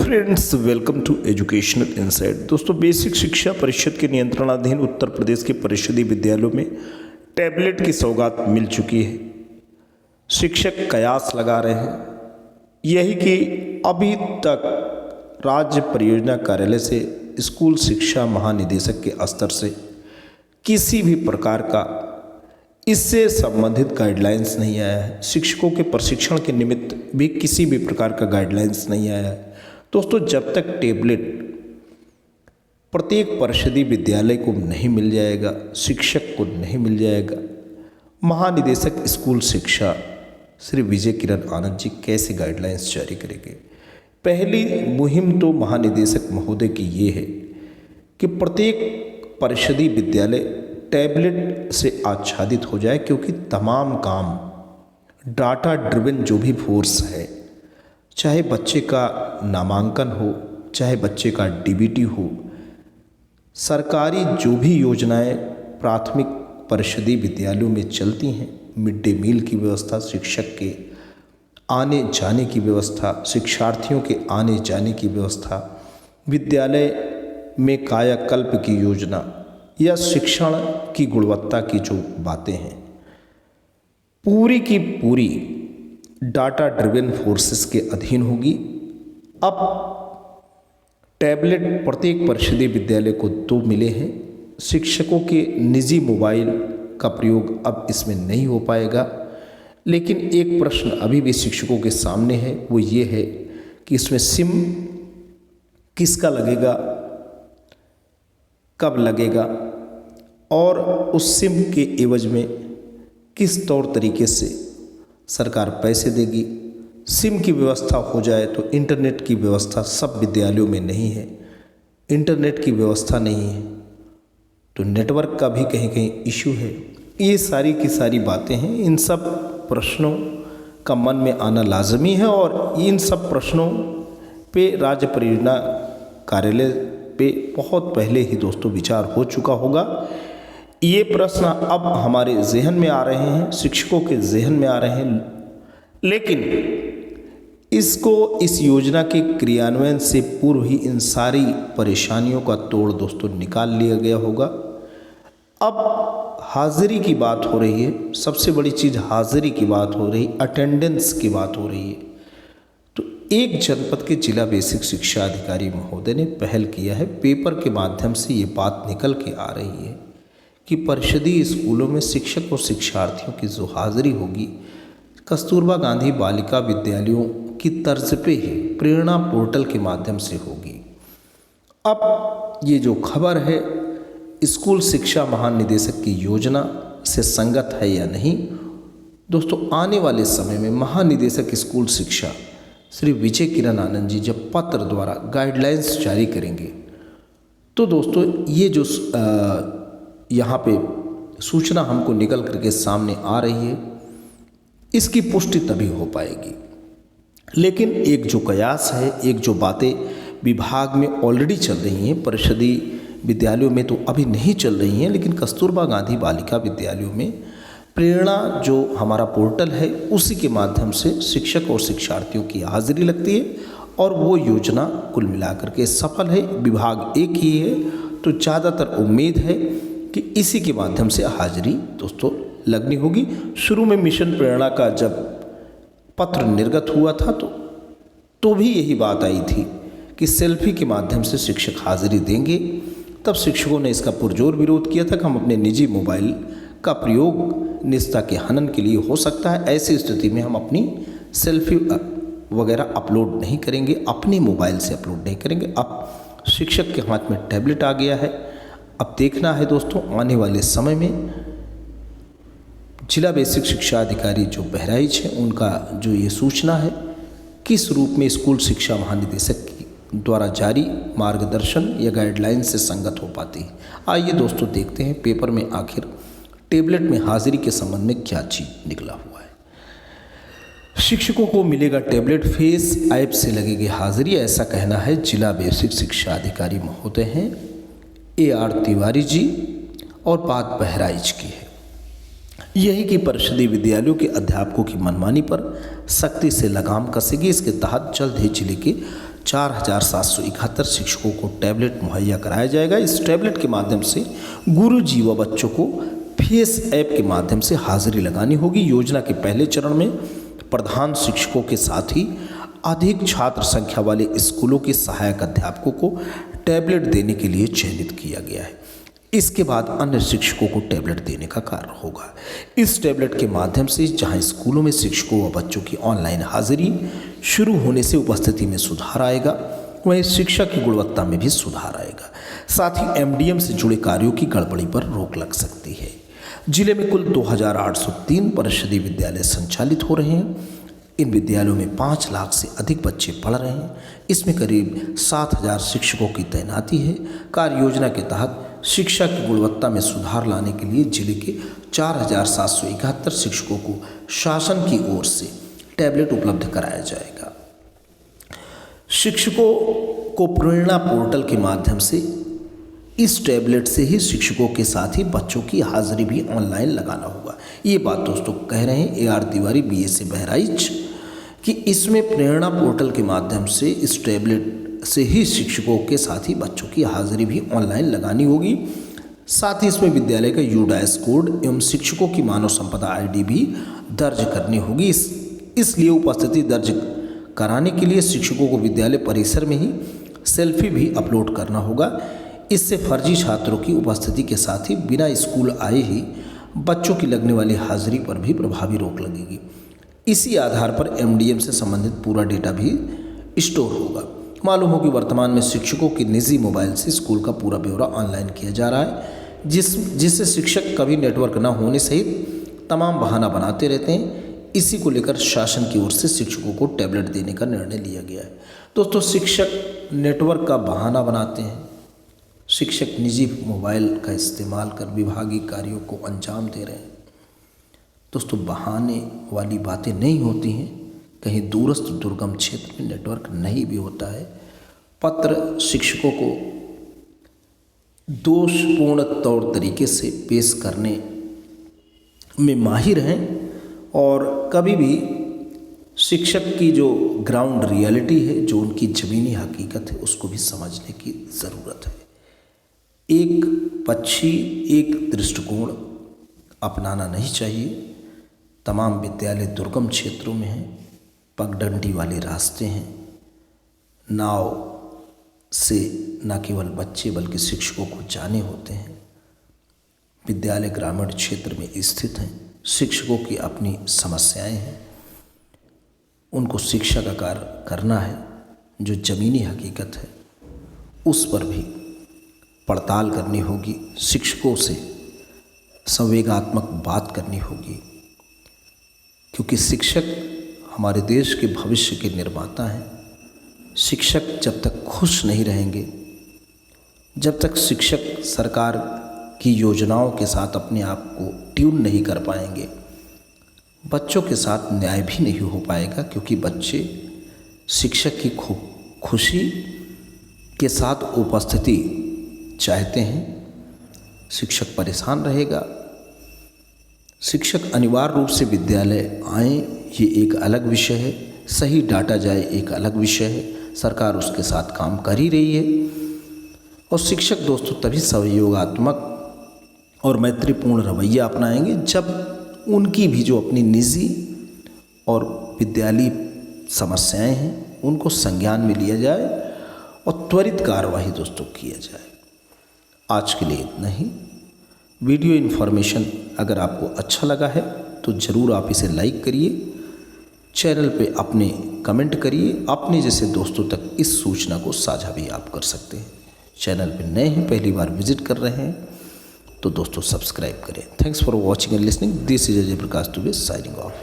Friends, welcome to educational insight. दोस्तों, basic शिक्षा परिषद के नियंत्रणाधीन उत्तर प्रदेश के परिषदीय विद्यालयों में टैबलेट की सौगात मिल चुकी है। शिक्षक कयास लगा रहे हैं यही कि अभी तक राज्य परियोजना कार्यालय से स्कूल शिक्षा महानिदेशक के स्तर से किसी भी प्रकार का इससे संबंधित गाइडलाइंस नहीं आया है। शिक्षकों के प्रशिक्षण के निमित्त भी किसी भी प्रकार का गाइडलाइंस नहीं आया है। दोस्तों, जब तक टेबलेट प्रत्येक परिषदीय विद्यालय को नहीं मिल जाएगा, शिक्षक को नहीं मिल जाएगा, महानिदेशक स्कूल शिक्षा श्री विजय किरण आनंद जी कैसे गाइडलाइंस जारी करेंगे। पहली मुहिम तो महानिदेशक महोदय की ये है कि प्रत्येक परिषदीय विद्यालय टैबलेट से आच्छादित हो जाए, क्योंकि तमाम काम डाटा ड्रिवन जो भी फोर्स है, चाहे बच्चे का नामांकन हो, चाहे बच्चे का डीबीटी हो, सरकारी जो भी योजनाएं प्राथमिक परिषदीय विद्यालयों में चलती हैं, मिड डे मील की व्यवस्था, शिक्षक के आने जाने की व्यवस्था, शिक्षार्थियों के आने जाने की व्यवस्था, विद्यालय में कायाकल्प की योजना या शिक्षण की गुणवत्ता की जो बातें हैं, पूरी की पूरी डाटा ड्रिवन फोर्सेस के अधीन होगी। अब टैबलेट प्रत्येक परिषदीय विद्यालय को 2 मिले हैं। शिक्षकों के निजी मोबाइल का प्रयोग अब इसमें नहीं हो पाएगा, लेकिन एक प्रश्न अभी भी शिक्षकों के सामने है, वो ये है कि इसमें सिम किसका लगेगा, कब लगेगा और उस सिम के एवज में किस तौर तरीके से सरकार पैसे देगी। सिम की व्यवस्था हो जाए तो इंटरनेट की व्यवस्था सब विद्यालयों में नहीं है, इंटरनेट की व्यवस्था नहीं है तो नेटवर्क का भी कहीं कहीं इशू है। ये सारी की सारी बातें हैं। इन सब प्रश्नों का मन में आना लाजमी है और इन सब प्रश्नों पे राज्य परियोजना कार्यालय पे बहुत पहले ही दोस्तों विचार हो चुका होगा। ये प्रश्न अब हमारे जहन में आ रहे हैं, शिक्षकों के जहन में आ रहे हैं, लेकिन इस योजना के क्रियान्वयन से पूर्व ही इन सारी परेशानियों का तोड़ दोस्तों निकाल लिया गया होगा। अब हाजिरी की बात हो रही है, सबसे बड़ी चीज़ हाजिरी की बात हो रही, अटेंडेंस की बात हो रही है। तो एक जनपद के जिला बेसिक शिक्षा अधिकारी महोदय ने पहल किया है, पेपर के माध्यम से ये बात निकल के आ रही है कि परिषदीय स्कूलों में शिक्षक और शिक्षार्थियों की जो हाजिरी होगी, कस्तूरबा गांधी बालिका विद्यालयों की तर्ज पे ही प्रेरणा पोर्टल के माध्यम से होगी। अब ये जो खबर है स्कूल शिक्षा महानिदेशक की योजना से संगत है या नहीं, दोस्तों आने वाले समय में महानिदेशक स्कूल शिक्षा श्री विजय किरण आनंद जी जब पत्र द्वारा गाइडलाइंस जारी करेंगे तो दोस्तों ये जो यहाँ पे सूचना हमको निकल करके सामने आ रही है, इसकी पुष्टि तभी हो पाएगी। लेकिन एक जो कयास है, एक जो बातें विभाग में ऑलरेडी चल रही हैं, परिषदीय विद्यालयों में तो अभी नहीं चल रही हैं, लेकिन कस्तूरबा गांधी बालिका विद्यालयों में प्रेरणा जो हमारा पोर्टल है उसी के माध्यम से शिक्षक और शिक्षार्थियों की हाजिरी लगती है और वो योजना कुल मिलाकर के सफल है। विभाग एक ही है तो ज़्यादातर उम्मीद है कि इसी के माध्यम से हाजिरी दोस्तों लगनी होगी। शुरू में मिशन प्रेरणा का जब पत्र निर्गत हुआ था तो भी यही बात आई थी कि सेल्फी के माध्यम से शिक्षक हाजिरी देंगे। तब शिक्षकों ने इसका पुरजोर विरोध किया था कि हम अपने निजी मोबाइल का प्रयोग निजता के हनन के लिए हो सकता है, ऐसी स्थिति में हम अपनी सेल्फी वगैरह अपलोड नहीं करेंगे, अपने मोबाइल से अपलोड नहीं करेंगे। अब शिक्षक के हाथ में टैबलेट आ गया है। अब देखना है दोस्तों आने वाले समय में जिला बेसिक शिक्षा अधिकारी जो बहराइच है उनका जो ये सूचना है किस रूप में स्कूल शिक्षा महानिदेशक द्वारा जारी मार्गदर्शन या गाइडलाइन से संगत हो पाती है। आइए दोस्तों देखते हैं पेपर में आखिर टेबलेट में हाजिरी के संबंध में क्या चीज निकला हुआ है। शिक्षकों को मिलेगा टैबलेट, फेस ऐप से लगेगी हाजिरी, ऐसा कहना है जिला बेसिक शिक्षा अधिकारी महोदय हैं AR तिवारी जी और बात बहराइच की है। यही कि परिषदीय विद्यालयों के अध्यापकों की मनमानी पर सख्ती से लगाम कसेगी। इसके तहत जल्द ही जिले के 4,771 शिक्षकों को टैबलेट मुहैया कराया जाएगा। इस टैबलेट के माध्यम से गुरुजी व बच्चों को फेस ऐप के माध्यम से हाजिरी लगानी होगी। योजना के पहले चरण में प्रधान शिक्षकों के साथ ही अधिक छात्र संख्या वाले स्कूलों के सहायक अध्यापकों को टैबलेट देने के लिए चयनित किया गया है। इसके बाद अन्य शिक्षकों को टैबलेट देने का कार्य होगा। इस टैबलेट के माध्यम से जहां स्कूलों में शिक्षकों व बच्चों की ऑनलाइन हाजिरी शुरू होने से उपस्थिति में सुधार आएगा, वहीं शिक्षा की गुणवत्ता में भी सुधार आएगा। साथ ही एमडीएम से जुड़े कार्यों की गड़बड़ी पर रोक लग सकती है। जिले में कुल 2,803 परिषदीय विद्यालय संचालित हो रहे हैं। इन विद्यालयों में 5 लाख से अधिक बच्चे पढ़ रहे हैं। इसमें करीब 7,000 शिक्षकों की तैनाती है। कार्य योजना के तहत शिक्षा की गुणवत्ता में सुधार लाने के लिए जिले के 4,771 शिक्षकों को शासन की ओर से टैबलेट उपलब्ध कराया जाएगा। शिक्षकों को प्रेरणा पोर्टल के माध्यम से इस टैबलेट से ही शिक्षकों के साथ ही बच्चों की हाजिरी भी ऑनलाइन लगाना होगा। ये बात दोस्तों कह रहे हैं AR तिवारी BSA बहराइच कि इसमें प्रेरणा पोर्टल के माध्यम से इस टैबलेट से ही शिक्षकों के साथ ही बच्चों की हाजिरी भी ऑनलाइन लगानी होगी। साथ ही इसमें विद्यालय का UDAS कोड एवं शिक्षकों की मानव संपदा ID भी दर्ज करनी होगी। इसलिए उपस्थिति दर्ज कराने के लिए शिक्षकों को विद्यालय परिसर में ही सेल्फी भी अपलोड करना होगा। इससे फर्जी छात्रों की उपस्थिति के साथ ही बिना स्कूल आए ही बच्चों की लगने वाली हाजिरी पर भी प्रभावी रोक लगेगी। इसी आधार पर MDM से संबंधित पूरा डेटा भी स्टोर होगा। मालूम हो कि वर्तमान में शिक्षकों के निजी मोबाइल से स्कूल का पूरा ब्यौरा ऑनलाइन किया जा रहा है, जिससे शिक्षक कभी नेटवर्क न होने सहित तमाम बहाना बनाते रहते हैं। इसी को लेकर शासन की ओर से शिक्षकों को टैबलेट देने का निर्णय लिया गया है। दोस्तों, शिक्षक नेटवर्क का बहाना बनाते हैं। शिक्षक निजी मोबाइल का इस्तेमाल कर विभागीय कार्यों को अंजाम दे रहे हैं। दोस्तों, बहाने वाली बातें नहीं होती हैं। कहीं दूरस्थ दुर्गम क्षेत्र में नेटवर्क नहीं भी होता है। पत्र शिक्षकों को दोषपूर्ण तौर तरीके से पेश करने में माहिर हैं और कभी भी शिक्षक की जो ग्राउंड रियलिटी है, जो उनकी ज़मीनी हकीकत है, उसको भी समझने की ज़रूरत है। एक पक्षी एक दृष्टिकोण अपनाना नहीं चाहिए। तमाम विद्यालय दुर्गम क्षेत्रों में हैं, पगडंडी वाले रास्ते हैं। नाव से न केवल बच्चे बल्कि शिक्षकों को जाने होते हैं। विद्यालय ग्रामीण क्षेत्र में स्थित हैं। शिक्षकों की अपनी समस्याएं हैं, उनको शिक्षा का कार्य करना है। जो ज़मीनी हकीकत है उस पर भी पड़ताल करनी होगी। शिक्षकों से संवेगात्मक बात करनी होगी, क्योंकि शिक्षक हमारे देश के भविष्य के निर्माता हैं। शिक्षक जब तक खुश नहीं रहेंगे, जब तक शिक्षक सरकार की योजनाओं के साथ अपने आप को ट्यून नहीं कर पाएंगे, बच्चों के साथ न्याय भी नहीं हो पाएगा। क्योंकि बच्चे शिक्षक की खुशी के साथ उपस्थिति चाहते हैं। शिक्षक परेशान रहेगा। शिक्षक अनिवार्य रूप से विद्यालय आएँ, ये एक अलग विषय है। सही डाटा जाए, एक अलग विषय है। सरकार उसके साथ काम कर ही रही है। और शिक्षक दोस्तों तभी सहयोगात्मक और मैत्रीपूर्ण रवैया अपनाएंगे जब उनकी भी जो अपनी निजी और विद्यालयी समस्याएं हैं उनको संज्ञान में लिया जाए और त्वरित कार्यवाही दोस्तों किया जाए। आज के लिए इतना ही। वीडियो इन्फॉर्मेशन अगर आपको अच्छा लगा है तो ज़रूर आप इसे लाइक करिए, चैनल पे अपने कमेंट करिए। अपने जैसे दोस्तों तक इस सूचना को साझा भी आप कर सकते हैं। चैनल पे नए हैं, पहली बार विजिट कर रहे हैं तो दोस्तों सब्सक्राइब करें। Thanks for watching and listening. This is Ajay Prakash Dubey signing off.